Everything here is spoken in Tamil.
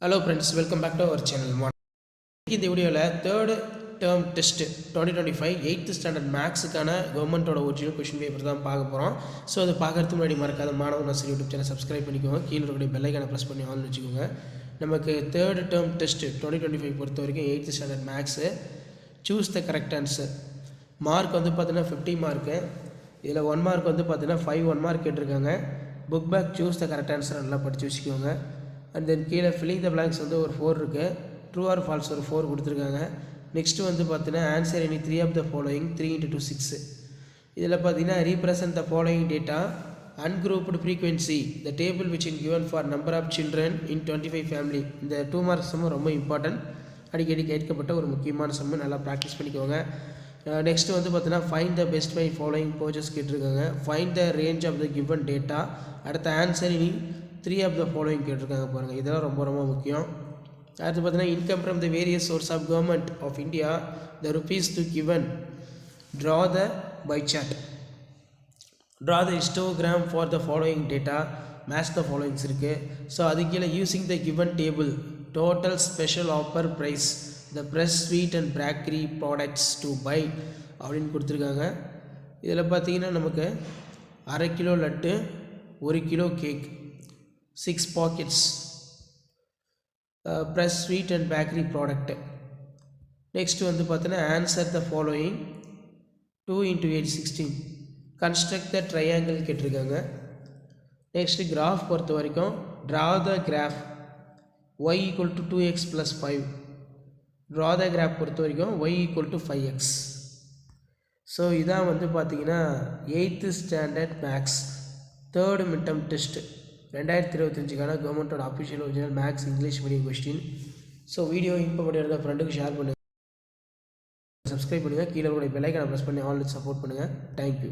Hello friends, welcome back to our channel. இந்த வீடியோவில் third term test 2025 8th standard மேக்ஸுக்கான கவர்மெண்ட்டோட ஒரிஜினல் கொஷின் பேப்பர் தான் பார்க்க போகிறோம். ஸோ அது பார்க்கறதுக்கு முன்னாடி மறக்காத மாணவர் நர்சரி யூடியூப் சேனல் சப்ஸ்கிரைப் பண்ணிக்கோங்க. கீழே இருக்கக்கூடிய பெல் ஐக்கானை ப்ரெஸ் பண்ணி ஆன் வச்சுக்கோங்க. நமக்கு தேர்டு டேர்ம் டெஸ்ட் 2025 பொறுத்த வரைக்கும் 8th standard maths choose the correct answer. Mark வந்து பார்த்தீங்கன்னா 50 மார்க்கு. இதில் 1 மார்க் வந்து பார்த்தீங்கன்னா 5 1 மார்க் கேட்டிருக்காங்க. Book back choose the correct answer நல்லா படித்து வச்சுக்கோங்க. அண்ட் தென் கீழே ஃபில்லிங் த பிளாங்க்ஸ் வந்து ஒரு 4 இருக்குது. ட்ரூ ஆர் ஃபால்ஸ் ஒரு 4 கொடுத்துருக்காங்க. நெக்ஸ்ட்டு வந்து பார்த்தீங்கன்னா answer any 3 of the following 3 × 2 6. இதில் பார்த்தீங்கன்னா represent the following data ungrouped frequency the table which in given for number of children in 25 family. இந்த 2 மார்க்ஸ் சம்மு ரொம்ப இம்பார்ட்டன்ட், அடிக்கடி கேட்கப்பட்ட ஒரு முக்கியமான சம்மு, நல்லா ப்ராக்டிஸ் பண்ணிக்கோங்க. நெக்ஸ்ட்டு வந்து பார்த்தீங்கன்னா find the best buy following purchases கேட்டிருக்காங்க. Find the range of the given data. அடுத்த ஆன்சர் இனி 3 ஆஃப் த ஃபாலோயிங் கேட்டிருக்காங்க பாருங்கள். இதெல்லாம் ரொம்ப ரொம்ப முக்கியம். அடுத்து பார்த்தீங்கன்னா income from the various source of government of India the rupees to given draw the pie chart. Draw the histogram for the following data match the followings இருக்குது. ஸோ அது கீழே using the given table total special offer price the fresh sweet and bakery products to buy அப்படின்னு கொடுத்துருக்காங்க. இதில் பார்த்தீங்கன்னா நமக்கு 1/2 kilo laddu, 1 kilo cake, 6 packets fresh sweet and bakery product. Next வந்து பார்த்தீங்கன்னா answer the following 2 × 8 16. Construct the triangle கேட்டிருக்காங்க. நெக்ஸ்ட்டு கிராஃப் பொறுத்த வரைக்கும் draw the graph y = 2x + 5. Draw the graph பொறுத்த வரைக்கும் y = 5x. ஸோ இதான் வந்து பார்த்தீங்கன்னா 8th standard maths third mid term test 2025க்கான கவர்மெண்ட்டோட official original maths English medium question. So video இப்போ பண்ணியிருந்த ஃப்ரெண்டுக்கு ஷேர் பண்ணுங்கள், சப்ஸ்கிரைப் பண்ணுங்கள், கீழே கூட பெல் ஐக்கானை ப்ரெஸ் பண்ணி ஆன்லைன் சப்போர்ட் பண்ணுங்கள். தேங்க்யூ.